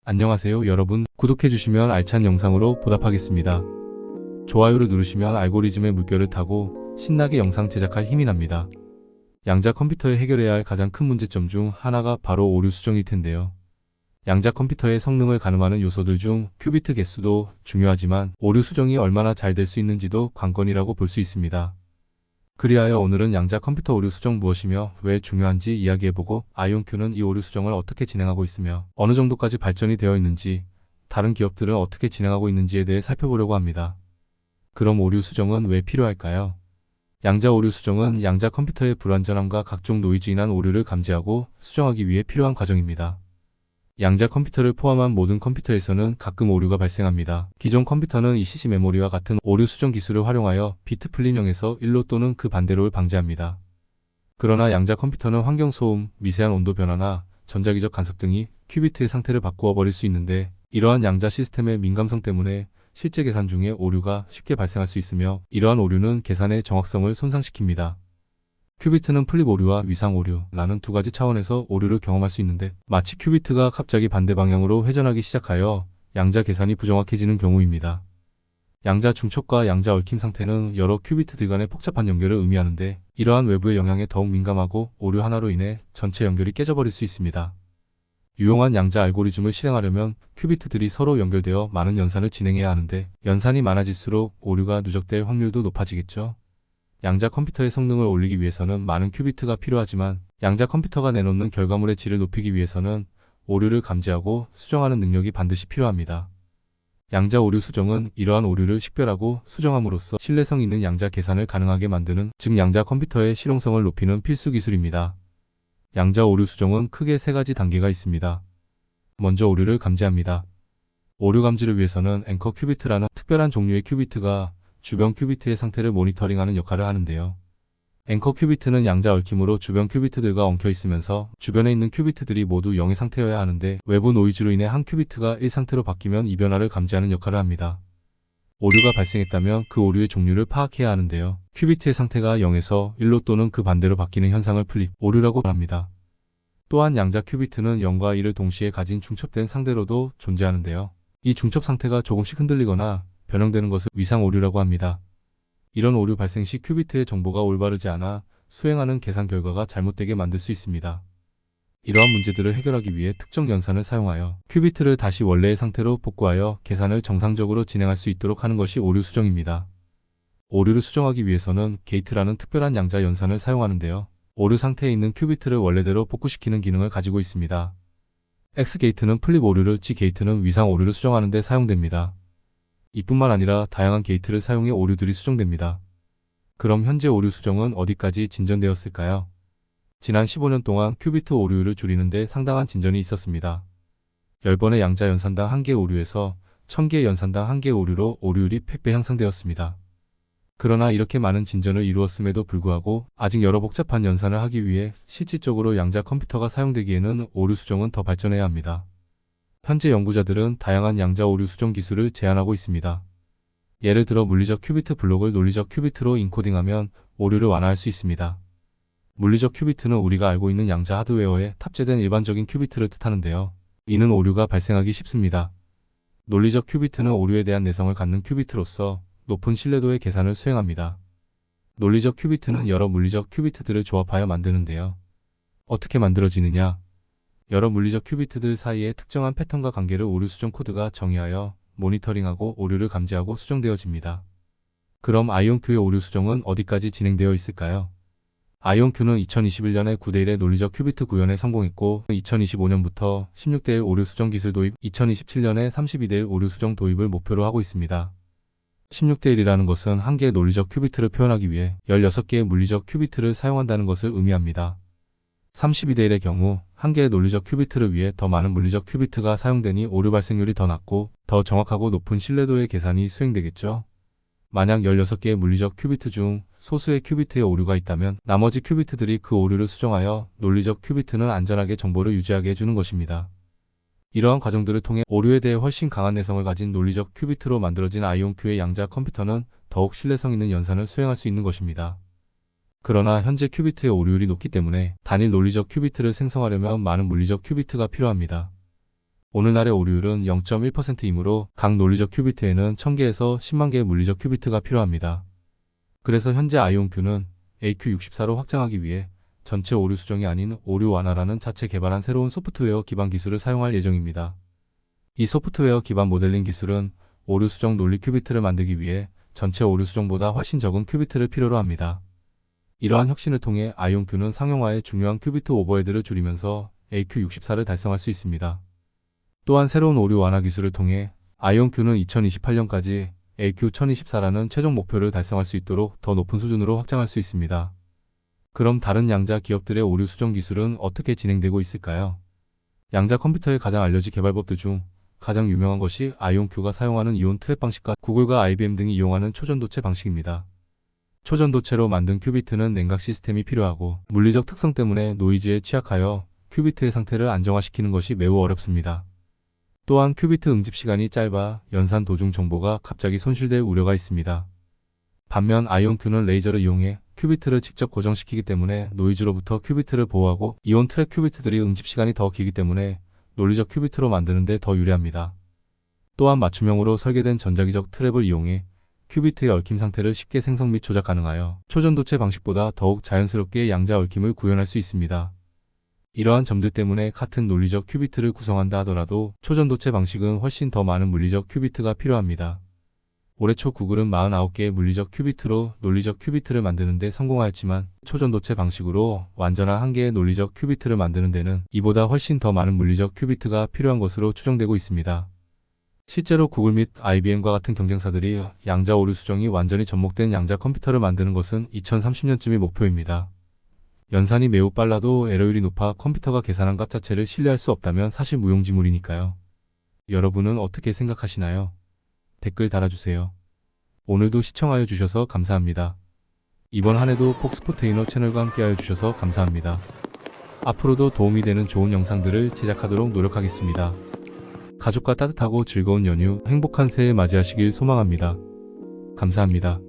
안녕하세요 여러분. 구독해주시면 알찬 영상으로 보답하겠습니다. 좋아요를 누르시면 알고리즘의 물결을 타고 신나게 영상 제작할 힘이 납니다. 양자 컴퓨터에 해결해야 할 가장 큰 문제점 중 하나가 바로 오류 수정일 텐데요. 양자 컴퓨터의 성능을 가늠하는 요소들 중 큐비트 개수도 중요하지만 오류 수정이 얼마나 잘 될 수 있는지도 관건이라고 볼 수 있습니다. 그리하여 오늘은 양자 컴퓨터 오류 수정 무엇이며 왜 중요한지 이야기해보고 아이온큐는 이 오류 수정을 어떻게 진행하고 있으며 어느 정도까지 발전이 되어 있는지 다른 기업들은 어떻게 진행하고 있는지에 대해 살펴보려고 합니다. 그럼 오류 수정은 왜 필요할까요? 양자 오류 수정은 양자 컴퓨터의 불완전함과 각종 노이즈 인한 오류를 감지하고 수정하기 위해 필요한 과정입니다. 양자 컴퓨터를 포함한 모든 컴퓨터에서는 가끔 오류가 발생합니다. 기존 컴퓨터는 ECC 메모리와 같은 오류 수정 기술을 활용하여 비트 플립 0에서 1로 또는 그 반대로를 방지합니다. 그러나 양자 컴퓨터는 환경 소음, 미세한 온도 변화나 전자기적 간섭 등이 큐비트의 상태를 바꾸어 버릴 수 있는데 이러한 양자 시스템의 민감성 때문에 실제 계산 중에 오류가 쉽게 발생할 수 있으며 이러한 오류는 계산의 정확성을 손상시킵니다. 큐비트는 플립 오류와 위상 오류라는 두 가지 차원에서 오류를 경험할 수 있는데 마치 큐비트가 갑자기 반대 방향으로 회전하기 시작하여 양자 계산이 부정확해지는 경우입니다. 양자 중첩과 양자 얽힘 상태는 여러 큐비트들 간의 복잡한 연결을 의미하는데 이러한 외부의 영향에 더욱 민감하고 오류 하나로 인해 전체 연결이 깨져버릴 수 있습니다. 유용한 양자 알고리즘을 실행하려면 큐비트들이 서로 연결되어 많은 연산을 진행해야 하는데 연산이 많아질수록 오류가 누적될 확률도 높아지겠죠. 양자 컴퓨터의 성능을 올리기 위해서는 많은 큐비트가 필요하지만 양자 컴퓨터가 내놓는 결과물의 질을 높이기 위해서는 오류를 감지하고 수정하는 능력이 반드시 필요합니다. 양자 오류 수정은 이러한 오류를 식별하고 수정함으로써 신뢰성 있는 양자 계산을 가능하게 만드는 즉 양자 컴퓨터의 실용성을 높이는 필수 기술입니다. 양자 오류 수정은 크게 세 가지 단계가 있습니다. 먼저 오류를 감지합니다. 오류 감지를 위해서는 앵커 큐비트라는 특별한 종류의 큐비트가 주변 큐비트의 상태를 모니터링하는 역할을 하는데요. 앵커 큐비트는 양자 얽힘으로 주변 큐비트들과 엉켜 있으면서 주변에 있는 큐비트들이 모두 0의 상태여야 하는데 외부 노이즈로 인해 한 큐비트가 1 상태로 바뀌면 이 변화를 감지하는 역할을 합니다. 오류가 발생했다면 그 오류의 종류를 파악해야 하는데요. 큐비트의 상태가 0에서 1로 또는 그 반대로 바뀌는 현상을 플립 오류라고 합니다. 또한 양자 큐비트는 0과 1을 동시에 가진 중첩된 상대로도 존재하는데요. 이 중첩 상태가 조금씩 흔들리거나 변형되는 것을 위상 오류라고 합니다. 이런 오류 발생 시 큐비트의 정보가 올바르지 않아 수행하는 계산 결과가 잘못되게 만들 수 있습니다. 이러한 문제들을 해결하기 위해 특정 연산을 사용하여 큐비트를 다시 원래의 상태로 복구하여 계산을 정상적으로 진행할 수 있도록 하는 것이 오류 수정입니다. 오류를 수정하기 위해서는 게이트라는 특별한 양자 연산을 사용하는데요. 오류 상태에 있는 큐비트를 원래대로 복구시키는 기능을 가지고 있습니다. X게이트는 플립 오류를, G게이트는 위상 오류를 수정하는 데 사용됩니다. 이뿐만 아니라 다양한 게이트를 사용해 오류들이 수정됩니다. 그럼 현재 오류 수정은 어디까지 진전되었을까요? 지난 15년 동안 큐비트 오류율을 줄이는 데 상당한 진전이 있었습니다. 10번의 양자 연산당 1개 오류에서 1000개의 연산당 1개 오류로 오류율이 100배 향상되었습니다. 그러나 이렇게 많은 진전을 이루었음에도 불구하고 아직 여러 복잡한 연산을 하기 위해 실질적으로 양자 컴퓨터가 사용되기에는 오류 수정은 더 발전해야 합니다. 현재 연구자들은 다양한 양자 오류 수정 기술을 제안하고 있습니다. 예를 들어 물리적 큐비트 블록을 논리적 큐비트로 인코딩하면 오류를 완화할 수 있습니다. 물리적 큐비트는 우리가 알고 있는 양자 하드웨어에 탑재된 일반적인 큐비트를 뜻하는데요. 이는 오류가 발생하기 쉽습니다. 논리적 큐비트는 오류에 대한 내성을 갖는 큐비트로서 높은 신뢰도의 계산을 수행합니다. 논리적 큐비트는 여러 물리적 큐비트들을 조합하여 만드는데요. 어떻게 만들어지느냐? 여러 물리적 큐비트들 사이의 특정한 패턴과 관계를 오류 수정 코드가 정의하여 모니터링하고 오류를 감지하고 수정되어집니다. 그럼 아이온큐의 오류 수정은 어디까지 진행되어 있을까요? 아이온큐는 2021년에 9대1의 논리적 큐비트 구현에 성공했고 2025년부터 16대1 오류 수정 기술 도입, 2027년에 32대1 오류 수정 도입을 목표로 하고 있습니다. 16대1이라는 것은 한 개의 논리적 큐비트를 표현하기 위해 16개의 물리적 큐비트를 사용한다는 것을 의미합니다. 32대1의 경우 한 개의 논리적 큐비트를 위해 더 많은 물리적 큐비트가 사용되니 오류 발생률이 더 낮고 더 정확하고 높은 신뢰도의 계산이 수행되겠죠. 만약 16개의 물리적 큐비트 중 소수의 큐비트에 오류가 있다면 나머지 큐비트들이 그 오류를 수정하여 논리적 큐비트는 안전하게 정보를 유지하게 해주는 것입니다. 이러한 과정들을 통해 오류에 대해 훨씬 강한 내성을 가진 논리적 큐비트로 만들어진 아이온큐의 양자 컴퓨터는 더욱 신뢰성 있는 연산을 수행할 수 있는 것입니다. 그러나 현재 큐비트의 오류율이 높기 때문에 단일 논리적 큐비트를 생성하려면 많은 물리적 큐비트가 필요합니다. 오늘날의 오류율은 0.1%이므로 각 논리적 큐비트에는 1000개에서 10만 개의 물리적 큐비트가 필요합니다. 그래서 현재 아이온큐는 AQ64로 확장하기 위해 전체 오류 수정이 아닌 오류 완화라는 자체 개발한 새로운 소프트웨어 기반 기술을 사용할 예정입니다. 이 소프트웨어 기반 모델링 기술은 오류 수정 논리 큐비트를 만들기 위해 전체 오류 수정보다 훨씬 적은 큐비트를 필요로 합니다. 이러한 혁신을 통해 아이온큐는 상용화의 중요한 큐비트 오버헤드를 줄이면서 AQ64를 달성할 수 있습니다. 또한 새로운 오류 완화 기술을 통해 아이온큐는 2028년까지 AQ1024라는 최종 목표를 달성할 수 있도록 더 높은 수준으로 확장할 수 있습니다. 그럼 다른 양자 기업들의 오류 수정 기술은 어떻게 진행되고 있을까요? 양자 컴퓨터의 가장 알려진 개발법들 중 가장 유명한 것이 아이온큐가 사용하는 이온 트랩 방식과 구글과 IBM 등이 이용하는 초전도체 방식입니다. 초전도체로 만든 큐비트는 냉각 시스템이 필요하고 물리적 특성 때문에 노이즈에 취약하여 큐비트의 상태를 안정화시키는 것이 매우 어렵습니다. 또한 큐비트 응집 시간이 짧아 연산 도중 정보가 갑자기 손실될 우려가 있습니다. 반면 아이온큐는 레이저를 이용해 큐비트를 직접 고정시키기 때문에 노이즈로부터 큐비트를 보호하고 이온 트랩 큐비트들이 응집 시간이 더 길기 때문에 논리적 큐비트로 만드는 데 더 유리합니다. 또한 맞춤형으로 설계된 전자기적 트랩을 이용해 큐비트의 얽힘 상태를 쉽게 생성 및 조작 가능하여 초전도체 방식보다 더욱 자연스럽게 양자 얽힘을 구현할 수 있습니다. 이러한 점들 때문에 같은 논리적 큐비트를 구성한다 하더라도 초전도체 방식은 훨씬 더 많은 물리적 큐비트가 필요합니다. 올해 초 구글은 49개의 물리적 큐비트로 논리적 큐비트를 만드는 데 성공하였지만 초전도체 방식으로 완전한 한 개의 논리적 큐비트를 만드는 데는 이보다 훨씬 더 많은 물리적 큐비트가 필요한 것으로 추정되고 있습니다. 실제로 구글 및 IBM과 같은 경쟁사들이 양자 오류 수정이 완전히 접목된 양자 컴퓨터를 만드는 것은 2030년쯤이 목표입니다. 연산이 매우 빨라도 에러율이 높아 컴퓨터가 계산한 값 자체를 신뢰할 수 없다면 사실 무용지물이니까요. 여러분은 어떻게 생각하시나요? 댓글 달아주세요. 오늘도 시청하여 주셔서 감사합니다. 이번 한 해도 폭스포테이너 채널과 함께하여 주셔서 감사합니다. 앞으로도 도움이 되는 좋은 영상들을 제작하도록 노력하겠습니다. 가족과 따뜻하고 즐거운 연휴, 행복한 새해 맞이하시길 소망합니다. 감사합니다.